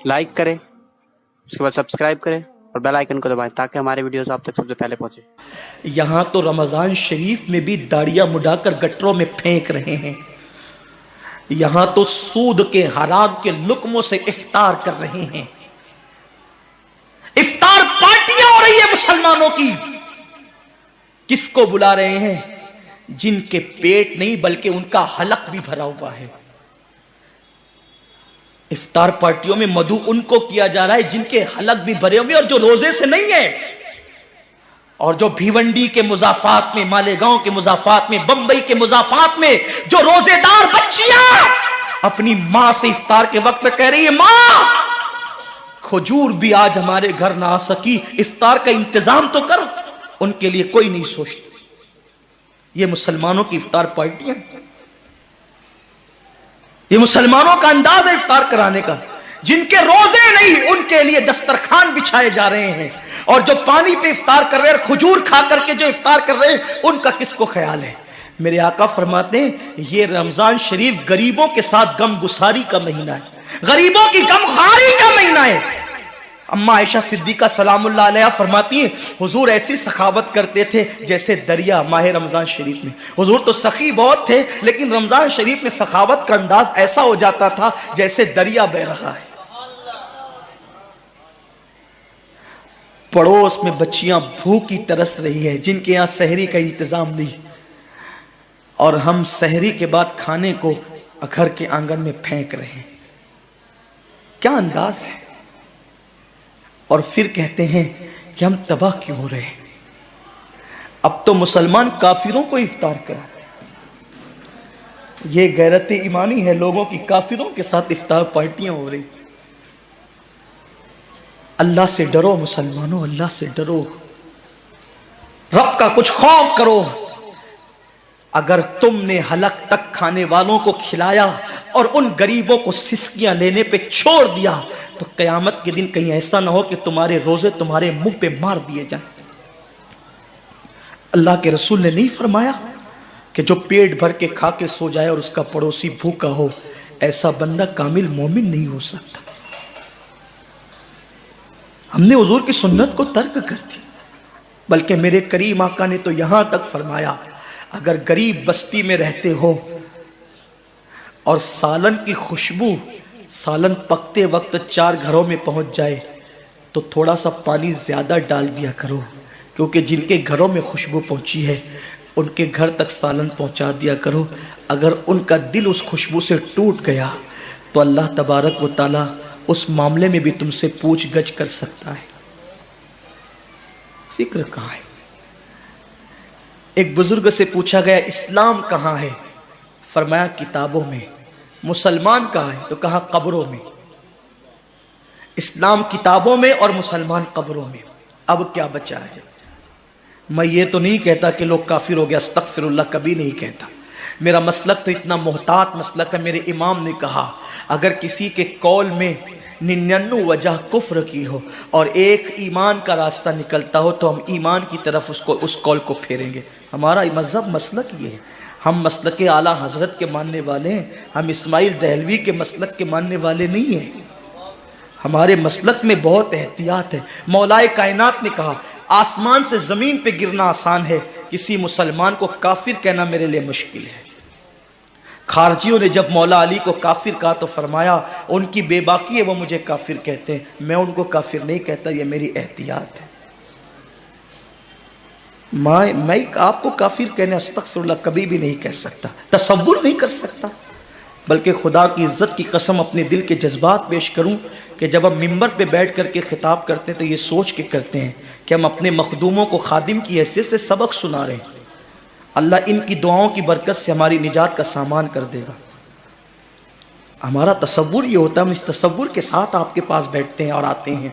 Like करें, उसके बाद सब्सक्राइब करें और बेल आइकन को दबाएं ताकि हमारे वीडियोस आप तक सबसे पहले पहुंचे। यहां तो रमजान शरीफ में भी दाढ़ियां मुड़ाकर गटरों में फेंक रहे हैं, यहां तो सूद के हराम के लुक्मों से इफ्तार कर रहे हैं। इफ्तार पार्टियां हो रही है मुसलमानों की। किसको बुला रहे हैं? जिनके पेट नहीं बल्कि उनका हलक भी भरा हुआ है। इफ्तार पार्टियों में मधु उनको किया जा रहा है जिनके हलक भी भरे हुए और जो रोजे से नहीं है। और जो भिवंडी के मुजाफात में, मालेगांव के मुजाफात में, बंबई के मुजाफात में जो रोजेदार बच्चियां अपनी मां से इफ्तार के वक्त कह रही है, मां खजूर भी आज हमारे घर ना आ सकी, इफ्तार का इंतजाम तो कर, उनके लिए कोई नहीं सोचता। ये मुसलमानों की इफ्तार पार्टियां, ये मुसलमानों का अंदाज है इफ्तार कराने का। जिनके रोजे नहीं उनके लिए दस्तरखान बिछाए जा रहे हैं, और जो पानी पे इफ्तार कर रहे हैं, खजूर खा करके जो इफ्तार कर रहे हैं, उनका किसको ख्याल है? मेरे आका फरमाते हैं ये रमजान शरीफ गरीबों के साथ गम गुसारी का महीना है, गरीबों की गमखारी का महीना है। अम्मा आयशा सिद्दीका सलामुल्लाह अलैहा फरमाती है हुजूर ऐसी सखावत करते थे जैसे दरिया माह रमजान शरीफ में। हुजूर तो सखी बहुत थे, लेकिन रमजान शरीफ में सखावत का अंदाज ऐसा हो जाता था जैसे दरिया बह रहा है। पड़ोस में बच्चियां भूखी तरस रही है, जिनके यहां सहरी का इंतजाम नहीं, और हम सहरी के बाद खाने को घर के आंगन में फेंक रहे हैं। क्या अंदाज है? और फिर कहते हैं कि हम तबाह क्यों हो रहे हैं। अब तो मुसलमान काफिरों को इफ्तार कराते हैं। ये गैरत ईमानी है लोगों की, काफिरों के साथ इफ्तार पार्टियां हो रही। अल्लाह से डरो मुसलमानों, अल्लाह से डरो, रब का कुछ खौफ करो। अगर तुमने हलक तक खाने वालों को खिलाया और उन गरीबों को सिसकियां लेने पे छोड़ दिया, तो कयामत के दिन कहीं ऐसा ना हो कि तुम्हारे रोजे तुम्हारे मुंह पे मार दिए जाएं। अल्लाह के रसूल ने नहीं फरमाया कि जो पेट भर के खा के सो जाए और उसका पड़ोसी भूखा हो, ऐसा बंदा कामिल मोमिन नहीं हो सकता। हमने हुजूर की सुन्नत को तर्क कर दिया, बल्कि मेरे करीम आका ने तो यहां तक फरमाया अगर गरीब बस्ती में रहते हो और सालन की खुशबू सालन पकते वक्त 4 घरों में पहुंच जाए, तो थोड़ा सा पानी ज्यादा डाल दिया करो, क्योंकि जिनके घरों में खुशबू पहुंची है उनके घर तक सालन पहुंचा दिया करो। अगर उनका दिल उस खुशबू से टूट गया तो अल्लाह तबारक व तआला उस मामले में भी तुमसे पूछ गछ कर सकता है। फिक्र कहां है? एक बुजुर्ग से पूछा गया इस्लाम कहां है? फरमाया किताबों में। मुसलमान कहां है? तो कहा कब्रों में। इस्लाम किताबों में और मुसलमान कब्रों में। अब क्या बचा है? मैं ये तो नहीं कहता कि लोग काफिर हो गया, अस्तगफिरुल्लाह, कभी नहीं कहता। मेरा मसलक तो इतना मोहतात मसलक है। मेरे इमाम ने कहा अगर किसी के कौल में 99 वजह कुफ्र की हो और एक ईमान का रास्ता निकलता हो, तो हम ईमान की तरफ उस कौल को फेरेंगे। हमारा मजहब मसलक ये है। हम मसलक आला हजरत के मानने वाले हैं, हम इस्माइल दहलवी के मसलक के मानने वाले नहीं हैं। हमारे मसलक में बहुत एहतियात है। मौलाए कायनात ने कहा आसमान से जमीन पे गिरना आसान है, किसी मुसलमान को काफिर कहना मेरे लिए मुश्किल है। खारजियों ने जब मौला अली को काफिर कहा तो फरमाया उनकी बेबाकी है, वो मुझे काफिर कहते हैं, मैं उनको काफिर नहीं कहता, ये मेरी एहतियात है। मैं आपको काफिर कहने अस्तगफिरुल्लाह कभी भी नहीं कह सकता, तसव्वुर नहीं कर सकता। बल्कि खुदा की इज्जत की कसम अपने दिल के जज्बात पेश करूं कि जब हम मिंबर पे बैठ करके खिताब करते हैं तो ये सोच के करते हैं कि हम अपने मखदूमों को खादिम की हैसियत से सबक सुना रहे हैं। अल्लाह इनकी दुआओं की बरकत से हमारी निजात का सामान कर देगा। हमारा तसव्वुर ये होता है, हम इस तसव्वुर के साथ आपके पास बैठते हैं और आते हैं।